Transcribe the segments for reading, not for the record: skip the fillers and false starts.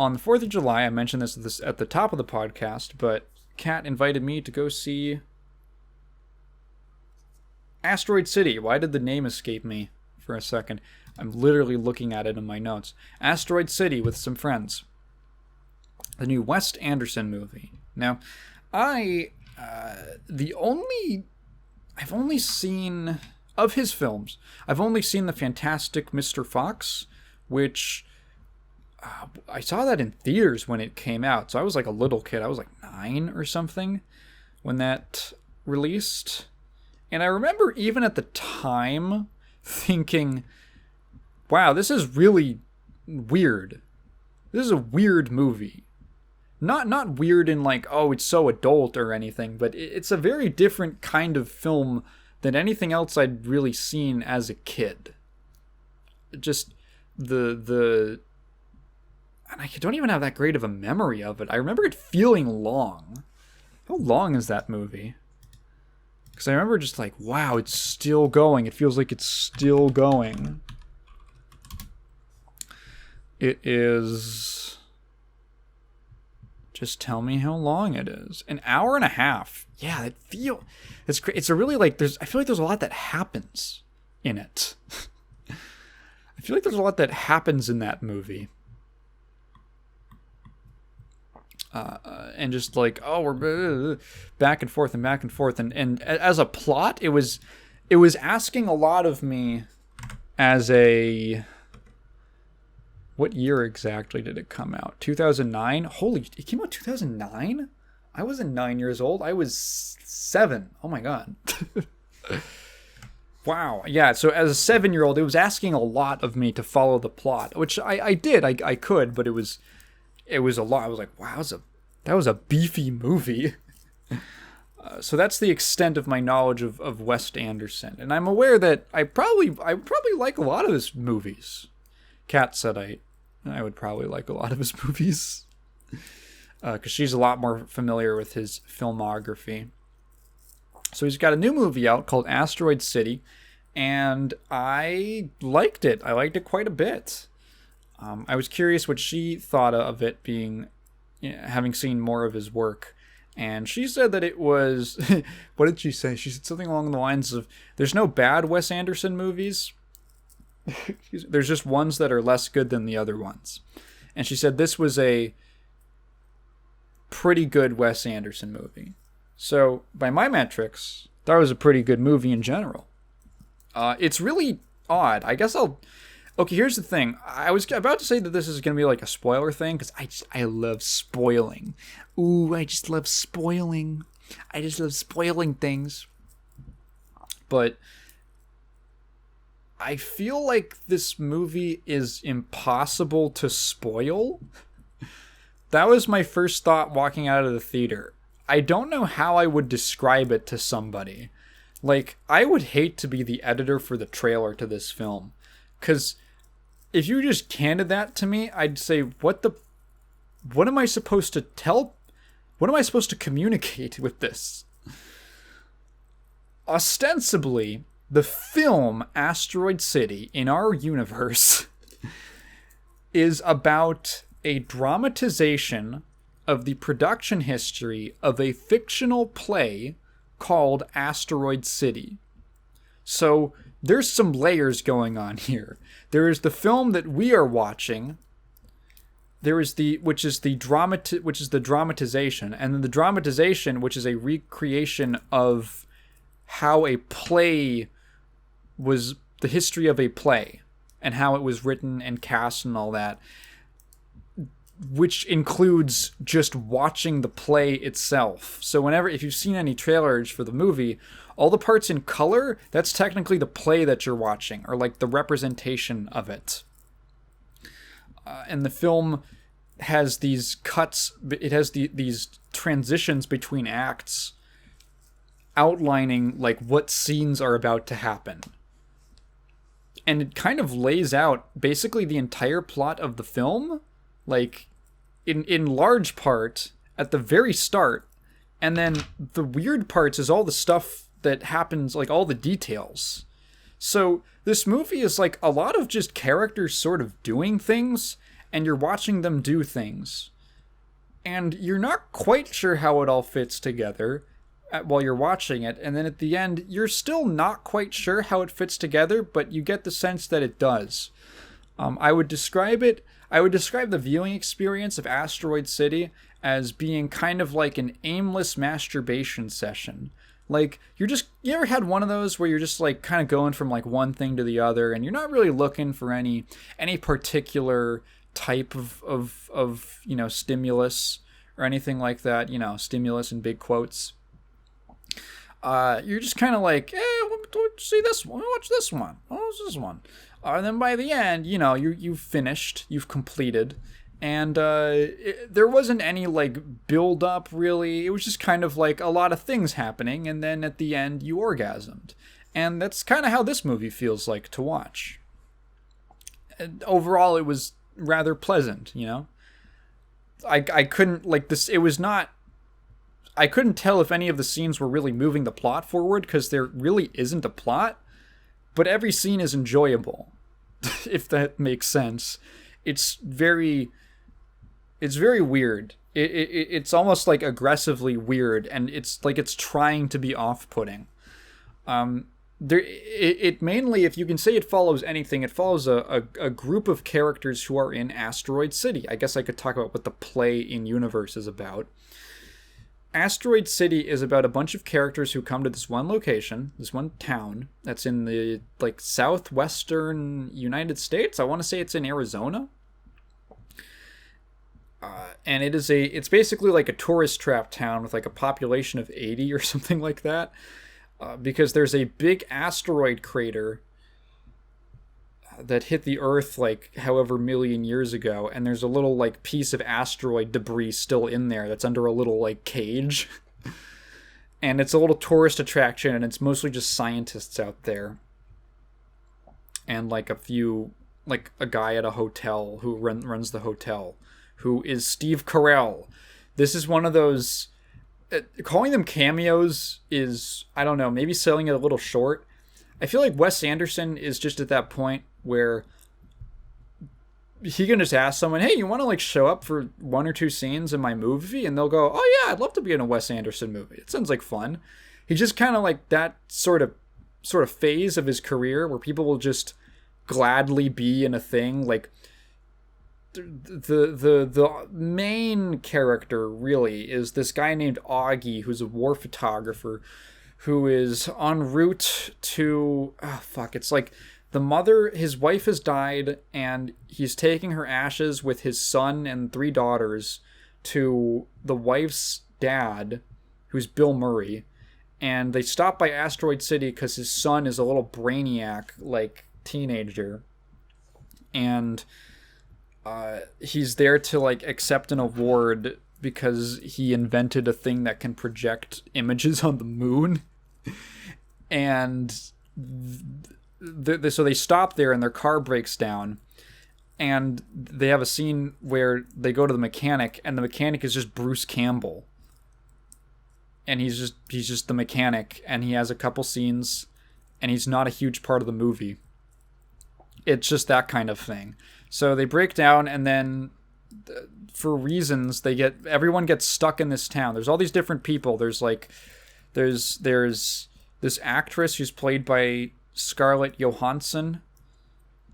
on the 4th of July, I mentioned this at the top of the podcast, but Kat invited me to go see Asteroid City. Why did the name escape me for a second? I'm literally looking at it in my notes. Asteroid City with some friends. The new Wes Anderson movie. Now, I've only seen, of his films, I've only seen The Fantastic Mr. Fox, which I saw that in theaters when it came out. So I was like a little kid. I was like 9 or something when that released. And I remember even at the time thinking, wow, this is really weird. This is a weird movie. Not weird in like, oh, it's so adult or anything, but it's a very different kind of film than anything else I'd really seen as a kid. Just and I don't even have that great of a memory of it. I remember it feeling long. How long is that movie? Because I remember just like, wow, it's still going. It feels like it's still going. It is... Just tell me how long it is. An hour and a half. Yeah, it's a really like, I feel like there's a lot that happens in it. I feel like there's a lot that happens in that movie. And just like, oh, we're back and forth and back and forth. And as a plot, it was asking a lot of me as a... What year exactly did it come out? 2009? Holy, it came out 2009? I wasn't 9 years old. I was 7. Oh my god. Wow. Yeah, so as a 7-year-old, it was asking a lot of me to follow the plot, which I did. I could, but it was a lot. I was like, wow, that was a beefy movie. So that's the extent of my knowledge of Wes Anderson. And I'm aware that I probably like a lot of his movies. Kat said I would probably like a lot of his movies. Because she's a lot more familiar with his filmography. So he's got a new movie out called Asteroid City. And I liked it. I liked it quite a bit. I was curious what she thought of it being, having seen more of his work. And she said that it was... What did she say? She said something along the lines of, there's no bad Wes Anderson movies. There's just ones that are less good than the other ones. And she said this was a pretty good Wes Anderson movie. So, by my metrics, that was a pretty good movie in general. It's really odd. I guess Okay, here's the thing. I was about to say that this is going to be like a spoiler thing, because I love spoiling. Ooh, I just love spoiling. I just love spoiling things. But I feel like this movie is impossible to spoil. That was my first thought walking out of the theater. I don't know how I would describe it to somebody. Like, I would hate to be the editor for the trailer to this film. Because if you just handed that to me, I'd say, what am I supposed to tell? What am I supposed to communicate with this? Ostensibly, the film Asteroid City in our universe is about a dramatization of the production history of a fictional play called Asteroid City. So there's some layers going on here. There is the film that we are watching. There is which is the dramatization, and then the dramatization, which is a recreation of how a play was, the history of a play and how it was written and cast and all that, which includes just watching the play itself. So if you've seen any trailers for the movie, all the parts in color, that's technically the play that you're watching, or like the representation of it. And the film has these cuts, it has these transitions between acts outlining like what scenes are about to happen. And it kind of lays out basically the entire plot of the film, like in large part at the very start. And then the weird parts is all the stuff that happens, like all the details. So this movie is like a lot of just characters sort of doing things, and you're watching them do things, and you're not quite sure how it all fits together while you're watching it, and then at the end, you're still not quite sure how it fits together, but you get the sense that it does. I would describe the viewing experience of Asteroid City as being kind of like an aimless masturbation session. Like, you ever had one of those where you're just like kind of going from like one thing to the other, and you're not really looking for any particular type of stimulus or anything like that, stimulus in big quotes. You're just kind of like, see this one, watch this one, what's this one? And then by the end, you've finished, you've completed, and there wasn't any like build up really. It was just kind of like a lot of things happening, and then at the end you orgasmed, and that's kind of how this movie feels like to watch. And overall, it was rather pleasant. I couldn't like this. It was not. I couldn't tell if any of the scenes were really moving the plot forward, because there really isn't a plot, but every scene is enjoyable, if that makes sense. It's very weird. It's almost like aggressively weird, and it's like it's trying to be off-putting. It mainly, if you can say it follows anything, it follows a group of characters who are in Asteroid City. I guess I could talk about what the play in universe is about. Asteroid City is about a bunch of characters who come to this one location, this one town that's in the like southwestern United States. I want to say it's in Arizona. And it's basically like a tourist trap town with like a population of 80 or something like that. Because there's a big asteroid crater that hit the Earth like however million years ago, and there's a little like piece of asteroid debris still in there that's under a little like cage. And it's a little tourist attraction, and it's mostly just scientists out there. And like a guy at a hotel who runs the hotel, who is Steve Carell. This is one of those... calling them cameos is, I don't know, maybe selling it a little short. I feel like Wes Anderson is just at that point where he can just ask someone, hey, you want to like show up for one or two scenes in my movie? And they'll go, oh yeah, I'd love to be in a Wes Anderson movie. It sounds like fun. He's just kind of like that sort of phase of his career where people will just gladly be in a thing. Like the main character really is this guy named Augie, who's a war photographer, who is en route to it's like his wife has died, and he's taking her ashes with his son and 3 daughters to the wife's dad, who's Bill Murray, and they stop by Asteroid City because his son is a little brainiac like teenager, and he's there to like accept an award because he invented a thing that can project images on the moon. And so they stop there, and their car breaks down, and they have a scene where they go to the mechanic, and the mechanic is just Bruce Campbell, and he's just the mechanic, and he has a couple scenes, and he's not a huge part of the movie. It's just that kind of thing. So they break down, and then for reasons everyone gets stuck in this town. There's all these different people. There's this actress who's played by Scarlett Johansson,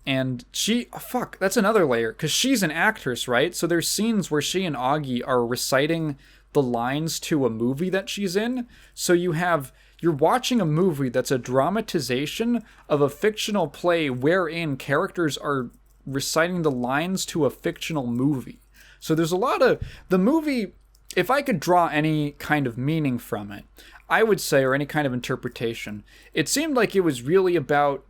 and that's another layer, because she's an actress, right? So there's scenes where she and Augie are reciting the lines to a movie that she's in. So you're watching a movie that's a dramatization of a fictional play wherein characters are reciting the lines to a fictional movie. So there's a lot of the movie. If I could draw any kind of meaning from it, I would say, or any kind of interpretation, it seemed like it was really about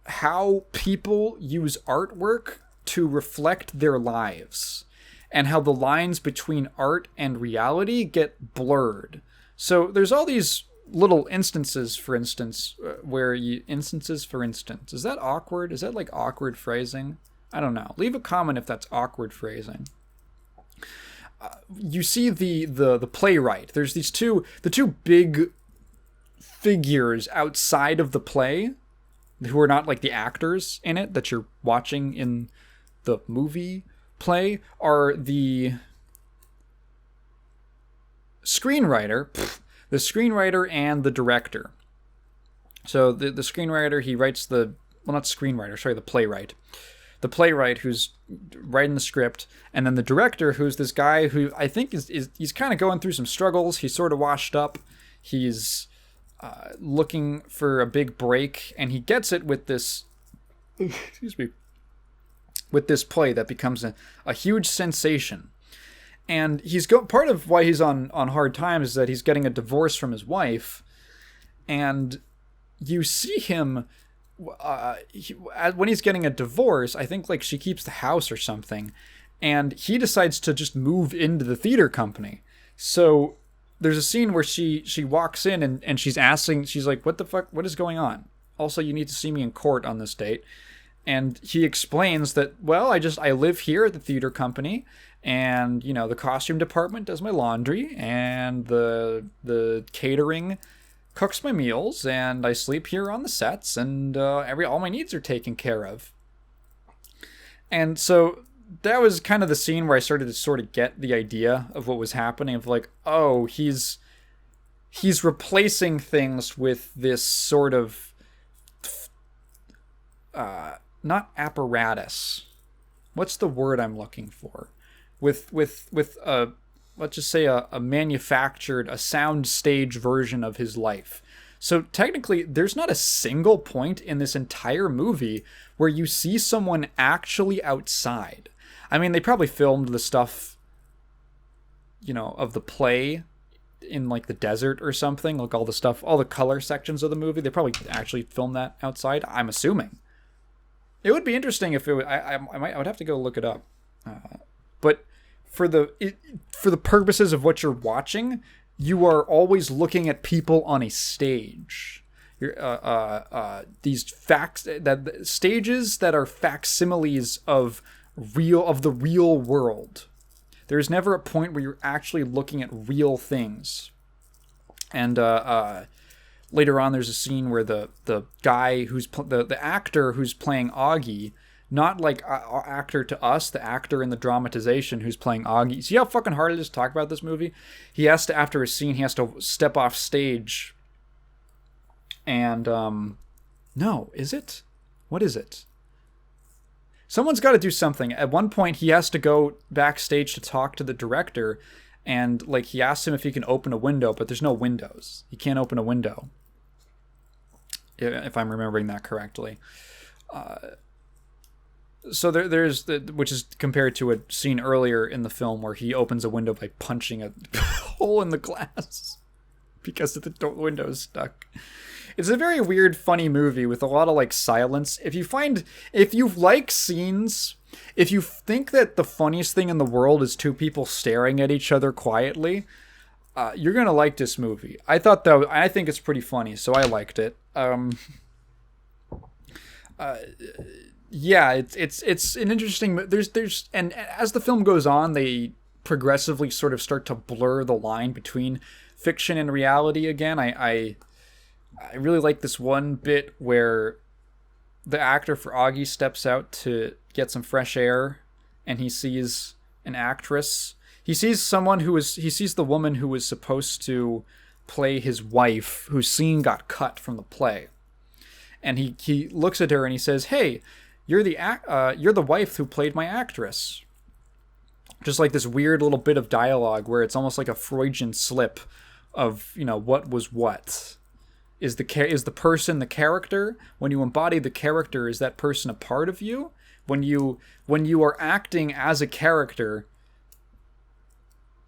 how people use artwork to reflect their lives, and how the lines between art and reality get blurred. So there's all these little instances, for instance, is that awkward? Is that like awkward phrasing? I don't know. Leave a comment if that's awkward phrasing. You see the playwright. There's the two big figures outside of the play, who are not like the actors in it that you're watching in the movie play are the screenwriter and the director. So the screenwriter, he writes the playwright. The playwright who's writing the script, and then the director, who's this guy who I think he's kind of going through some struggles. He's sort of washed up. He's looking for a big break, and he gets it with this with this play that becomes a huge sensation. And part of why he's on hard times is that he's getting a divorce from his wife, and you see him when he's getting a divorce. I think like she keeps the house or something, and he decides to just move into the theater company. So there's a scene where she walks in and she's like, what the fuck, what is going on? Also, you need to see me in court on this date. And he explains that, well, I live here at the theater company, and the costume department does my laundry, and the catering cooks my meals, and I sleep here on the sets, and all my needs are taken care of. And so that was kind of the scene where I started to sort of get the idea of what was happening, of like, oh, he's replacing things with this sort of not apparatus. What's the word I'm looking for? With a, let's just say a manufactured, a sound stage version of his life. So technically, there's not a single point in this entire movie where you see someone actually outside. I mean, they probably filmed the stuff, of the play in like the desert or something, like all the color sections of the movie. They probably actually filmed that outside, I'm assuming. It would be interesting if I would have to go look it up. But for the purposes of what you're watching, you are always looking at people on a stage. These stages that are facsimiles of the real world. There's never a point where you're actually looking at real things. And later on, there's a scene where the guy the actor who's playing Augie, not like actor to us, the actor in the dramatization who's playing Augie. See how fucking hard it is to talk about this movie? He has to, after a scene, he has to step off stage. And, no, is it? What is it? Someone's got to do something. At one point, he has to go backstage to talk to the director, and, like, he asks him if he can open a window, but there's no windows. He can't open a window, if I'm remembering that correctly. So there's which is compared to a scene earlier in the film where he opens a window by punching a hole in the glass because the window is stuck. It's a very weird, funny movie with a lot of like silence. If you like scenes, if you think that the funniest thing in the world is two people staring at each other quietly, you're gonna like this movie. I think it's pretty funny, so I liked it. Yeah, it's an interesting. There's and as the film goes on, they progressively sort of start to blur the line between fiction and reality again. I really like this one bit where the actor for Augie steps out to get some fresh air, and he sees an actress. He sees the woman who was supposed to play his wife, whose scene got cut from the play. And he looks at her and he says, "Hey, you're the wife who played my actress." Just like this weird little bit of dialogue where it's almost like a Freudian slip of, what was what. Is the person the character? When you embody the character, is that person a part of you? When you are acting as a character,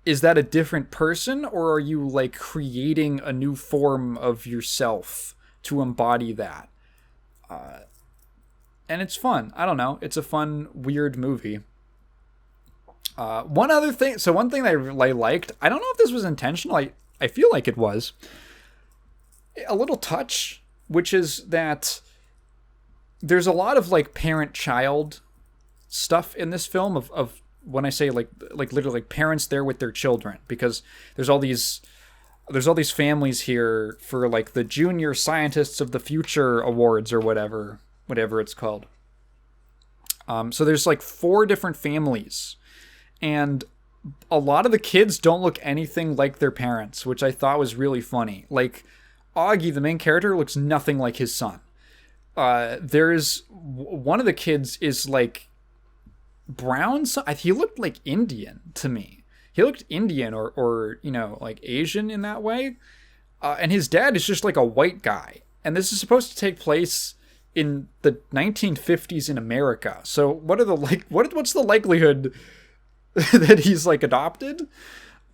is that a different person, or are you like creating a new form of yourself to embody that? And it's fun. I don't know. It's a fun, weird movie. One thing that I liked, I don't know if this was intentional. I feel like it was. A little touch, which is that there's a lot of like parent-child stuff in this film of when I say like literally like parents there with their children, because there's all these families here for like the Junior Scientists of the Future Awards or whatever it's called. So there's like 4 different families, and a lot of the kids don't look anything like their parents, which I thought was really funny. Like Augie, the main character, looks nothing like his son. There's one of the kids is like brown. He looked like Indian to me. He looked Indian or like Asian in that way. And his dad is just like a white guy. And this is supposed to take place in the 1950s in America. So what's the likelihood that he's like adopted?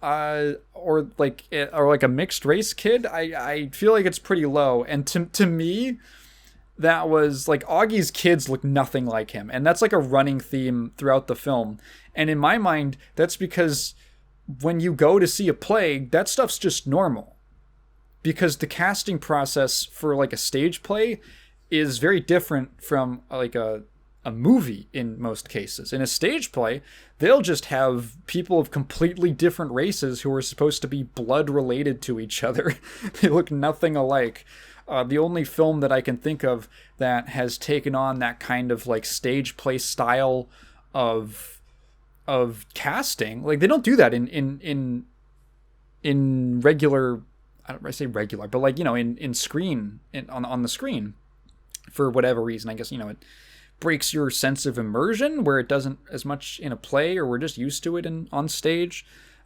Or like a mixed race kid? I feel like it's pretty low. And to me, that was like Augie's kids look nothing like him. And that's like a running theme throughout the film. And in my mind, that's because when you go to see a play, that stuff's just normal. Because the casting process for like a stage play is very different from like a movie in most cases. In a stage play, they'll just have people of completely different races who are supposed to be blood related to each other. They look nothing alike. The only film that I can think of that has taken on that kind of like stage play style of casting, like they don't do that in regular. I say regular, but like in screen on the screen, for whatever reason. I guess it breaks your sense of immersion where it doesn't as much in a play, or we're just used to it on stage.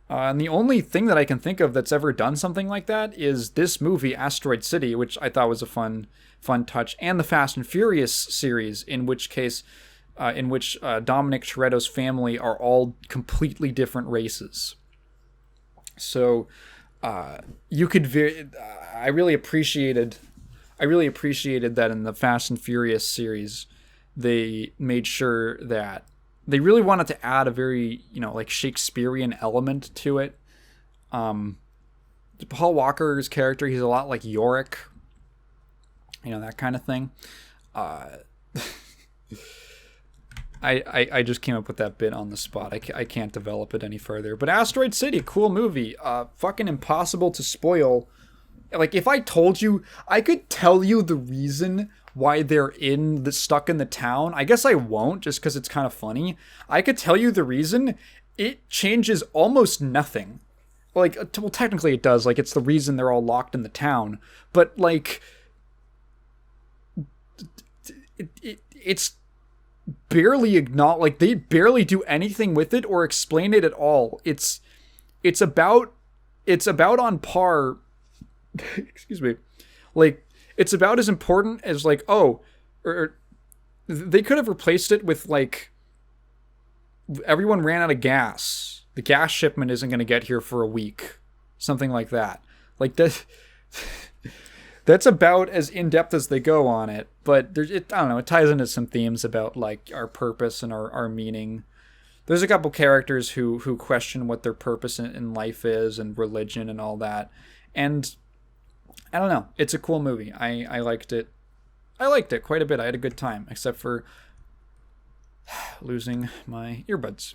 And the only thing that I can think of that's ever done something like that is this movie, Asteroid City, which I thought was a fun touch, and the Fast and Furious series, in which Dominic Toretto's family are all completely different races. So you could I really appreciated that in the Fast and Furious series, they made sure that they really wanted to add a very, like Shakespearean element to it. Paul Walker's character, he's a lot like Yorick, that kind of thing. I just came up with that bit on the spot. I can't develop it any further. But Asteroid City, cool movie. Fucking impossible to spoil. Like, if I told you, I could tell you the reason why they're stuck in the town. I guess I won't, just because it's kind of funny. I could tell you the reason. It changes almost nothing. Like, well, technically it does. Like, it's the reason they're all locked in the town. But, like, it's barely acknowledged. Like, they barely do anything with it or explain it at all. It's about on par. Excuse me. Like, it's about as important as like, or they could have replaced it with like, everyone ran out of gas. The gas shipment isn't going to get here for a week. Something like that. Like that. That's about as in-depth as they go on it. But I don't know, it ties into some themes about like our purpose and our meaning. There's a couple characters who question what their purpose in life is, and religion and all that. And I don't know. It's a cool movie. I liked it. I liked it quite a bit. I had a good time, except for losing my earbuds.